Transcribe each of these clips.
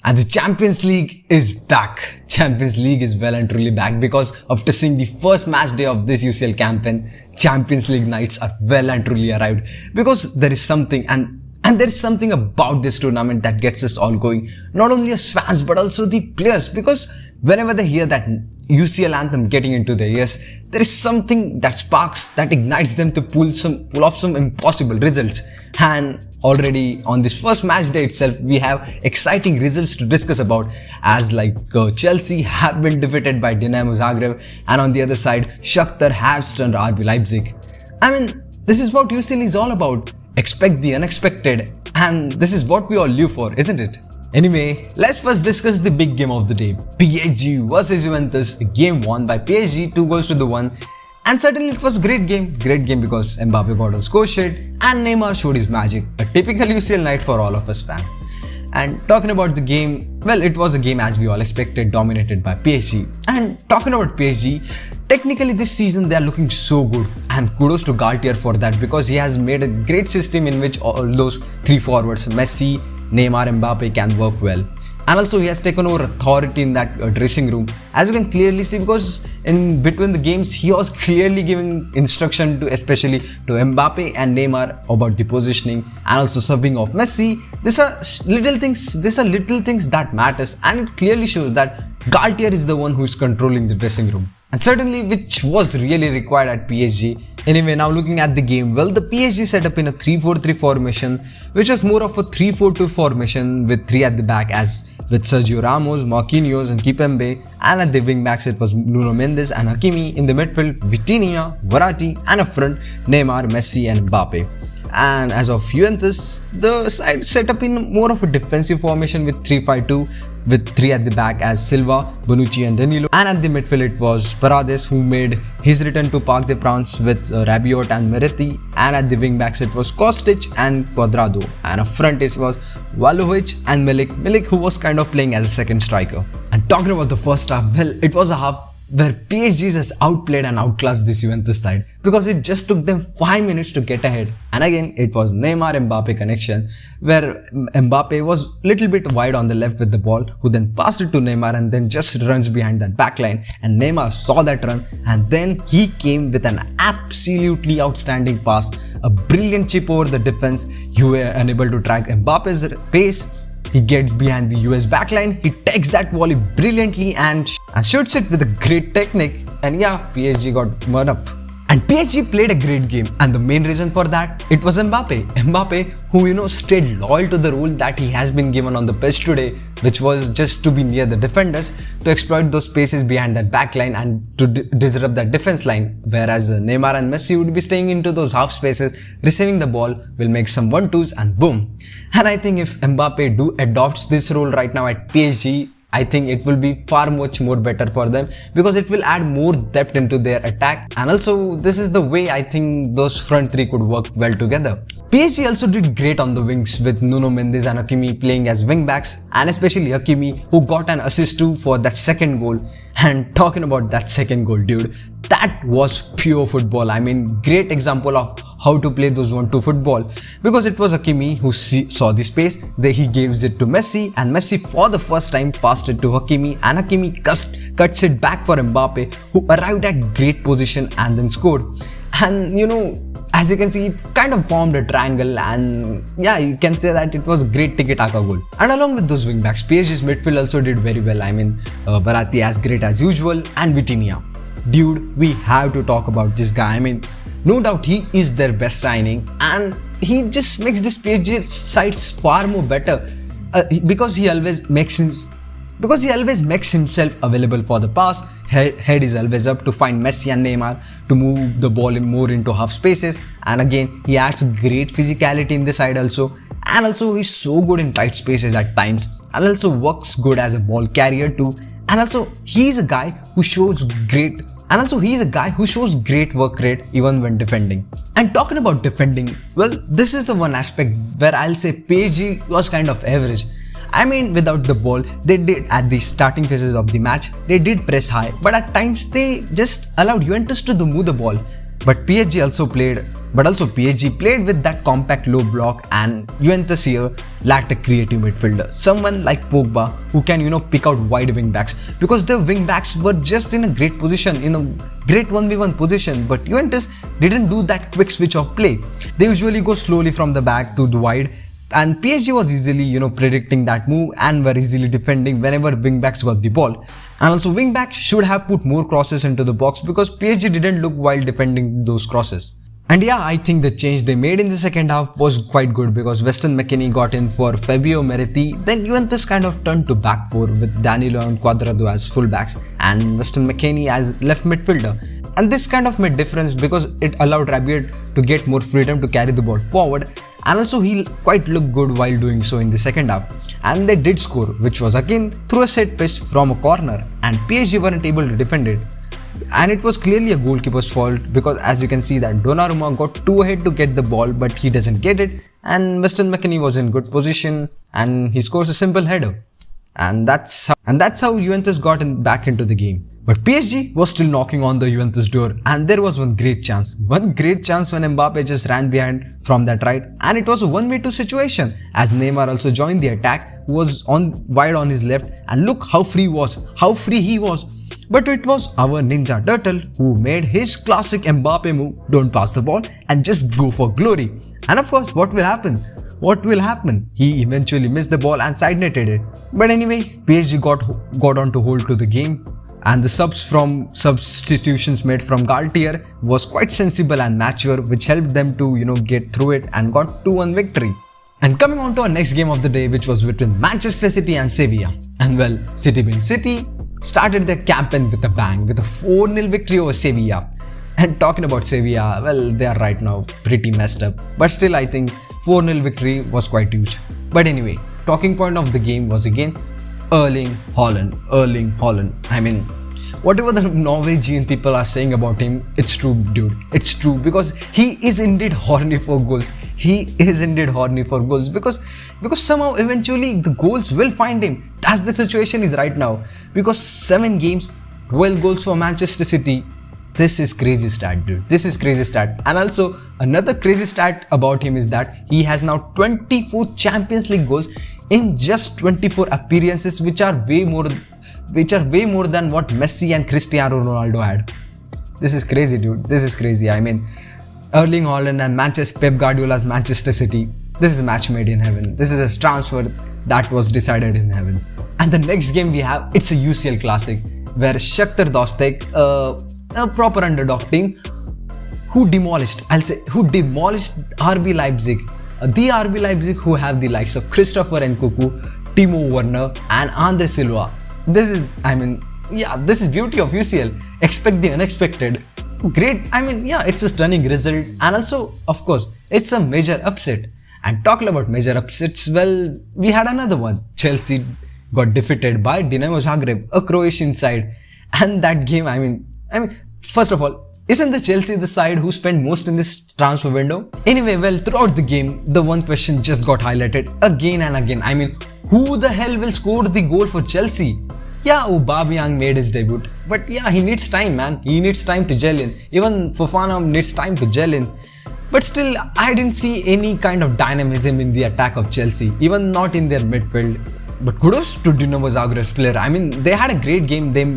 And the Champions League is back. Champions League is well and truly back because after seeing the first match day of this UCL campaign, Champions League nights are well and truly arrived because there is something and there is something about this tournament that gets us all going. Not only as fans but also the players, because whenever they hear that UCL anthem getting into their ears, there is something that sparks, that ignites them to pull off some impossible results. And already on this first match day itself, we have exciting results to discuss about, as Chelsea have been defeated by Dinamo Zagreb, and on the other side, Shakhtar have stunned RB Leipzig. I mean, this is what UCL is all about. Expect the unexpected, and this is what we all live for, isn't it? Anyway, let's first discuss the big game of the day. PSG versus Juventus, a game won by PSG 2-1. And certainly it was a great game because Mbappe got a score sheet and Neymar showed his magic. A typical UCL night for all of us fans. And talking about the game, well, it was a game as we all expected, dominated by PSG. And talking about PSG, technically this season they are looking so good, and kudos to Galtier for that, because he has made a great system in which all those three forwards, Messi, Neymar, Mbappe, can work well. And also he has taken over authority in that dressing room, as you can clearly see, because in between the games he was clearly giving instruction to especially to Mbappe and Neymar about the positioning and also subbing off Messi. These are little things that matters, and it clearly shows that Galtier is the one who is controlling the dressing room, and certainly which was really required at PSG. Anyway, now looking at the game, well, the PSG set up in a 3-4-3 formation, which was more of a 3-4-2 formation with three at the back, as with Sergio Ramos, Marquinhos and Kimpembe, and at the wing backs it was Nuno Mendes and Hakimi. In the midfield, Vitinha, Verratti, and up front, Neymar, Messi and Mbappe. And as of Juventus, the side set up in more of a defensive formation with 3-5-2, with three at the back as Silva, Bonucci and Danilo. And at the midfield it was Paredes, who made his return to Parc des Princes with Rabiot and Meretti. And at the wing backs it was Kostic and Cuadrado. And up front it was Vlahovic and Milik, who was kind of playing as a second striker. And talking about the first half, well, it was a half where PSG has outplayed and outclassed this Juventus side, because it just took them 5 minutes to get ahead. And again, it was Neymar-Mbappe connection, where Mbappe was little bit wide on the left with the ball, who then passed it to Neymar and then just runs behind that backline. And Neymar saw that run, and then he came with an absolutely outstanding pass, a brilliant chip over the defense. You were unable to track Mbappe's pace. He gets behind the US backline, he takes that volley brilliantly and shoots it with a great technique, and yeah, PSG got mud up. And PSG played a great game, and the main reason for that, it was Mbappe, who stayed loyal to the role that he has been given on the pitch today, which was just to be near the defenders, to exploit those spaces behind that backline and to disrupt that defense line, whereas Neymar and Messi would be staying into those half spaces, receiving the ball, will make some 1-2s and boom. And I think if Mbappe adopts this role right now at PSG, I think it will be far much more better for them, because it will add more depth into their attack, and also this is the way I think those front three could work well together. PSG also did great on the wings with Nuno Mendes and Hakimi playing as wing backs, and especially Hakimi, who got an assist too for that second goal. And talking about that second goal, dude, that was pure football. I mean, great example of how to play those 1-2 football, because it was Hakimi who saw the space, then he gives it to Messi, and Messi for the first time passed it to Hakimi, and Hakimi cuts it back for Mbappe, who arrived at great position and then scored. And as you can see, it kind of formed a triangle, and yeah, you can say that it was a great tiki-taka goal. And along with those wing backs, PSG's midfield also did very well. I mean, Verratti as great as usual, and Vitinha. Dude, we have to talk about this guy. I mean, no doubt he is their best signing, and he just makes this PSG sides far more better, because he always makes himself available for the pass. Head is always up to find Messi and Neymar to move the ball more into half spaces, and again he adds great physicality in the side also, and also he's so good in tight spaces at times, and also works good as a ball carrier too, and also he's a guy who shows great work rate even when defending. And talking about defending, well, this is the one aspect where I'll say PSG was kind of average. I mean, without the ball, they did at the starting phases of the match, they did press high, but at times they just allowed Juventus to move the ball. But also PSG played with that compact low block, and Juventus here lacked a creative midfielder. Someone like Pogba who can, pick out wide wing backs, because their wing backs were just in a great position, in a great 1v1 position, but Juventus didn't do that quick switch of play. They usually go slowly from the back to the wide, and PSG was easily, predicting that move and were easily defending whenever wingbacks got the ball. And also wingbacks should have put more crosses into the box, because PSG didn't look while defending those crosses. And yeah, I think the change they made in the second half was quite good, because Weston McKennie got in for Fabio Meretti. Then Juventus kind of turned to back four with Danilo and Cuadrado as fullbacks and Weston McKennie as left midfielder. And this kind of made difference because it allowed Rabiot to get more freedom to carry the ball forward, and also he quite looked good while doing so in the second half. And they did score, which was again through a set piece from a corner, and PSG weren't able to defend it. And it was clearly a goalkeeper's fault, because as you can see that Donnarumma got too ahead to get the ball, but he doesn't get it, and Weston McKennie was in good position and he scores a simple header. And that's how Juventus got back into the game. But PSG was still knocking on the Juventus door, and there was one great chance when Mbappe just ran behind from that right, and it was a 1v2 situation as Neymar also joined the attack, who was wide on his left, and look how free he was. But it was our Ninja Turtle who made his classic Mbappe move, don't pass the ball and just go for glory. And of course, what will happen? He eventually missed the ball and side-netted it. But anyway, PSG got on to hold to the game, and the substitutions made from Galtier was quite sensible and mature, which helped them to get through it and got 2-1 victory. And coming on to our next game of the day, which was between Manchester City and Sevilla. And well, City started their campaign with a bang, with a 4-0 victory over Sevilla. And talking about Sevilla, well, they are right now pretty messed up. But still, I think 4-0 victory was quite huge. But anyway, talking point of the game was again Erling Haaland. I mean, whatever the Norwegian people are saying about him, it's true, dude. It's true, because he is indeed horny for goals. Because somehow eventually the goals will find him. That's the situation is right now. Because 7 games, 12 goals for Manchester City. This is crazy stat, dude. And also another crazy stat about him is that he has now 24 Champions League goals in just 24 appearances, which are way more than what Messi and Cristiano Ronaldo had. This is crazy, dude. I mean, Erling Haaland and Pep Guardiola's Manchester City. This is a match made in heaven. This is a transfer that was decided in heaven. And the next game we have, it's a UCL classic, where Shakhtar Donetsk, a proper underdog team, who demolished RB Leipzig. The RB Leipzig who have the likes of Christopher Nkunku, Timo Werner and Andre Silva. This is beauty of UCL. Expect the unexpected. Great, it's a stunning result, and also, of course, it's a major upset. And talking about major upsets, well, we had another one. Chelsea got defeated by Dinamo Zagreb, a Croatian side. And that game, first of all, isn't the Chelsea the side who spent most in this transfer window? Anyway, well, throughout the game, the one question just got highlighted again and again. Who the hell will score the goal for Chelsea? Yeah, Aubameyang made his debut, but yeah, he needs time, man. He needs time to gel in. Even Fofana needs time to gel in. But still, I didn't see any kind of dynamism in the attack of Chelsea, even not in their midfield. But kudos to Dinamo Zagreb's player. They had a great game. They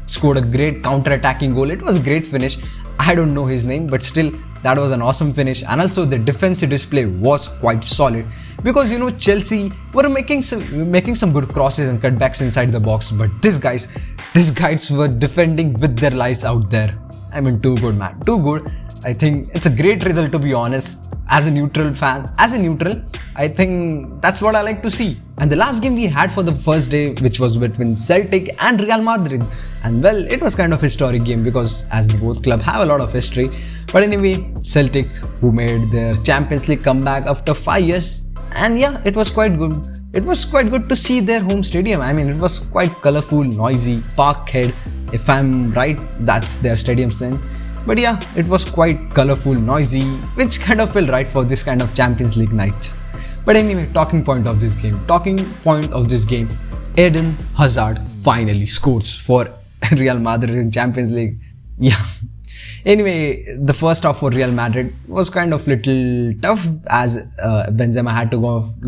scored a great counter-attacking goal. It was a great finish. I don't know his name, but still, that was an awesome finish. And also, the defensive display was quite solid. Because, Chelsea were making some good crosses and cutbacks inside the box. But these guys were defending with their lives out there. Too good, man. Too good. I think it's a great result, to be honest. As a neutral fan, I think that's what I like to see. And the last game we had for the first day, which was between Celtic and Real Madrid. And well, it was kind of a historic game because as the both clubs have a lot of history. But anyway, Celtic, who made their Champions League comeback after 5 years. And yeah, it was quite good. It was quite good to see their home stadium. It was quite colourful, noisy, Parkhead. If I'm right, that's their stadium's name. But yeah, it was quite colourful, noisy, which kind of felt right for this kind of Champions League night. But anyway, talking point of this game, Eden Hazard finally scores for Real Madrid in Champions League. Yeah, Anyway, the first half for Real Madrid was kind of little tough as Benzema had to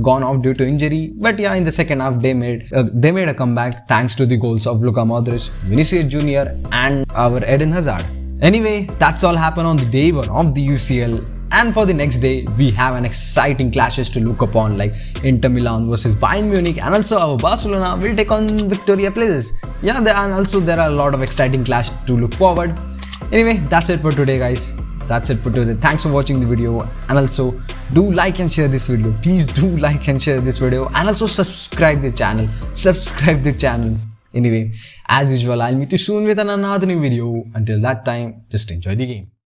gone off due to injury. But yeah, in the second half they made a comeback thanks to the goals of Luka Modric, Vinicius Jr. and our Eden Hazard. Anyway, that's all happened on the day 1 of the UCL. And for the next day, we have an exciting clashes to look upon like Inter Milan versus Bayern Munich, and also our Barcelona will take on Victoria Places. Yeah, there are a lot of exciting clashes to look forward. Anyway, that's it for today, guys. That's it for today. Thanks for watching the video, and also do like and share this video. Please do like and share this video, and also subscribe the channel. Anyway, as usual, I'll meet you soon with another new video. Until that time, just enjoy the game.